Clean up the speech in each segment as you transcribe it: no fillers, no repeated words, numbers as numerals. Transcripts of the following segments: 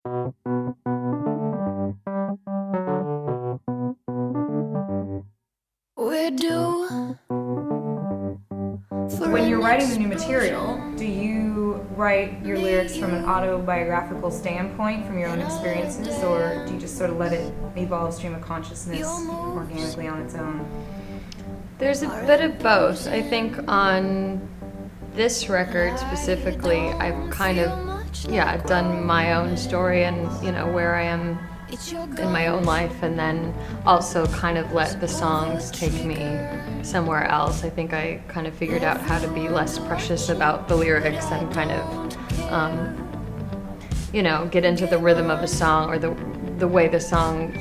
When you're writing the new material, do you write your lyrics from an autobiographical standpoint, from your own experiences, or do you just sort of let it evolve stream of consciousness organically on its own? There's a bit of both. I think on this record specifically, I've kind of, I've done my own story and, where I am in my own life, and then also kind of let the songs take me somewhere else. I think I kind of figured out how to be less precious about the lyrics and kind of, get into the rhythm of a song or the way the song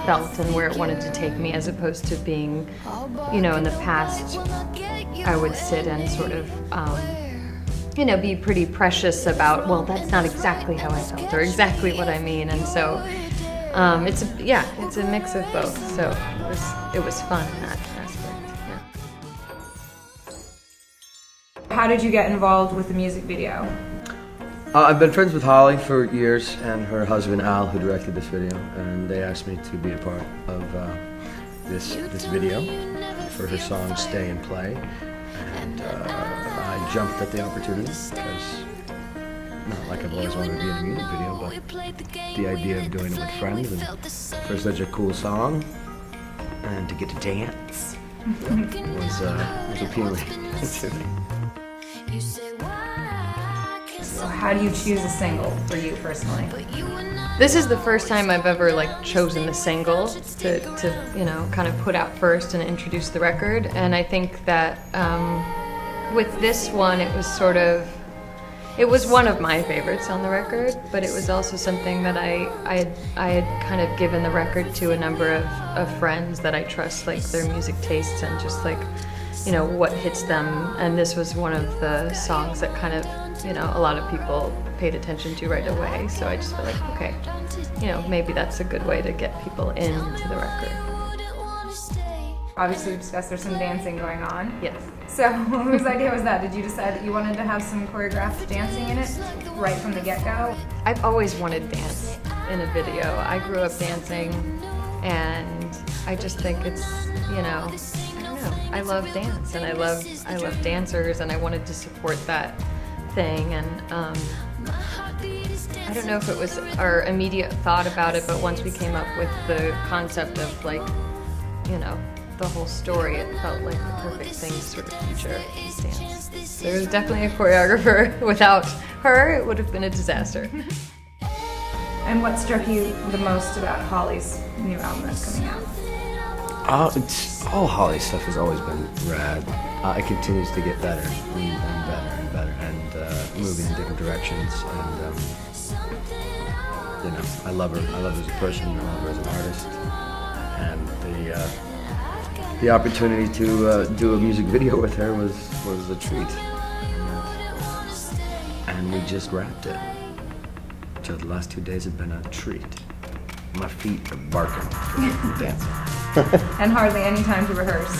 felt and where it wanted to take me, as opposed to being, in the past, I would sit and sort of, be pretty precious about, well, that's not exactly how I felt or exactly what I mean, and so it's a mix of both. So it was fun in that aspect. Yeah. How did you get involved with the music video? I've been friends with Holly for years, and her husband Al, who directed this video, and they asked me to be a part of this video for her song "Stay and Play," and I jumped at the opportunity because, not like I've always wanted to be in a music video, but the idea of doing it with friends and for such a cool song and to get to dance was appealing to me. So how do you choose a single for you personally? This is the first time I've ever chosen a single to kind of put out first and introduce the record, and I think that with this one it was one of my favorites on the record, but it was also something that I had kind of given the record to a number of friends that I trust, their music tastes and just what hits them, and this was one of the songs that kind of, a lot of people paid attention to right away, so I just felt like, okay, maybe that's a good way to get people into the record. Obviously, we discussed there's some dancing going on. Yes. So, whose idea was that? Did you decide that you wanted to have some choreographed dancing in it right from the get-go? I've always wanted dance in a video. I grew up dancing, and I just think it's, I don't know. I love dance, and I love dancers, and I wanted to support that thing, and I don't know if it was our immediate thought about it, but once we came up with the concept of the whole story, it felt like the perfect thing to sort of feature dance. There was definitely a choreographer. Without her, it would have been a disaster. And what struck you the most about Holly's new album that's coming out? All Holly's stuff has always been rad. It continues to get better and better and better, and moving in different directions. And I love her. I love her as a person. I love her as an artist. And the opportunity to do a music video with her was a treat. And we just wrapped it. So the last 2 days have been a treat. My feet are barking from dancing. And hardly any time to rehearse.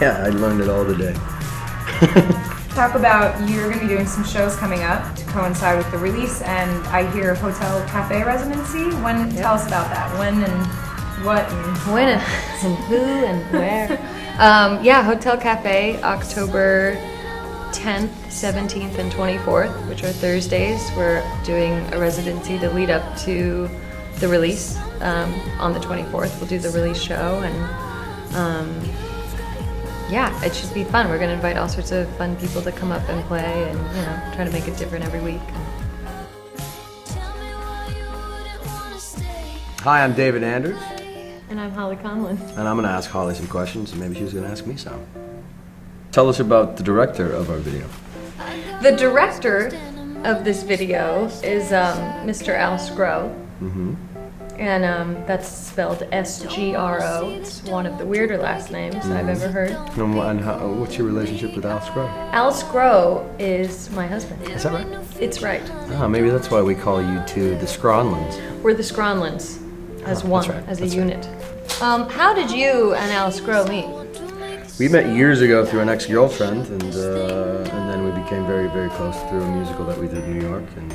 Yeah, I learned it all today. Talk about, you're going to be doing some shows coming up to coincide with the release, and I hear Hotel Cafe residency. Tell us about that. When and what and when and who and where. Hotel Cafe, October 10th, 17th, and 24th, which are Thursdays. We're doing a residency to lead up to the release. On the 24th, we'll do the release show, and it should be fun. We're going to invite all sorts of fun people to come up and play, and try to make it different every week. Hi, I'm David Anders. And I'm Holly CONLAN. And I'm going to ask Holly some questions, and maybe she's going to ask me some. Tell us about the director of our video. The director of this video is Mr. Al Scro. Mm-hmm. And that's spelled S-G-R-O. It's one of the weirder last names I've ever heard. And what's your relationship with Al Scro? Al Scro is my husband. Is that right? It's right. Oh, maybe that's why we call you two the Scronlans. We're the Scronlans, as one, right, as a unit. How did you and Al Scro meet? We met years ago through an ex-girlfriend, and then we became very, very close through a musical that we did in New York. And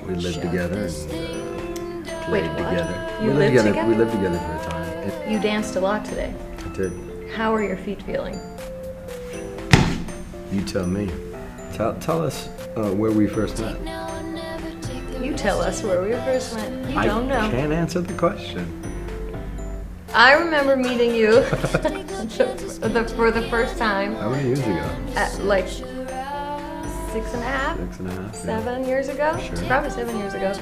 We lived together and Wait, played what? together. You We lived together? We lived together for a time. You danced a lot today. I did. How are your feet feeling? You tell me. Tell us where we first met. You tell us where we first met. You don't know. I can't answer the question. I remember meeting you for the first time How many years ago? at like 6.5, 6.5. Yeah. 7 years ago. Sure. Probably 7 years ago.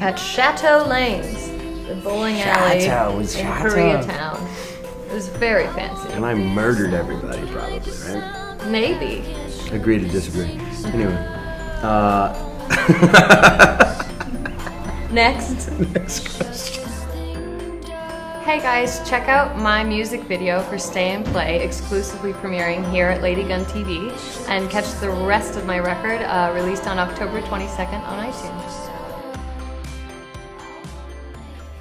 At Chateau Lanes, the bowling alley in Koreatown. It was very fancy. And I murdered everybody, probably, right? Maybe. Agree to disagree. Anyway. Next. Next question. Hey guys, check out my music video for Stay and Play, exclusively premiering here at LADYGUNN TV, and catch the rest of my record released on October 22nd on iTunes.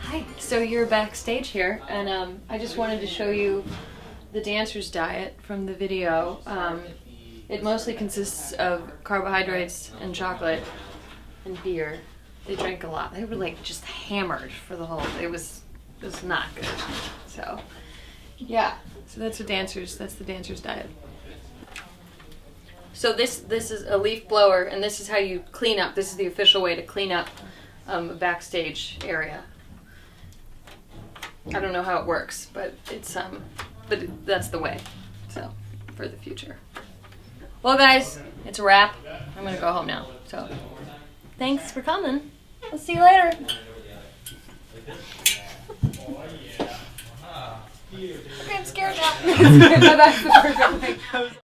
Hi, so you're backstage here, and I just wanted to show you the dancer's diet from the video. It mostly consists of carbohydrates and chocolate and beer. They drank a lot. They were like just hammered for the whole. It was not good. So yeah. So that's the dancer's diet. So this is a leaf blower, and this is how you clean up. This is the official way to clean up a backstage area. I don't know how it works, but it's that's the way. So for the future. Well guys, it's a wrap. I'm gonna go home now. So thanks for coming. We'll see you later. Okay, I'm scared now. My back's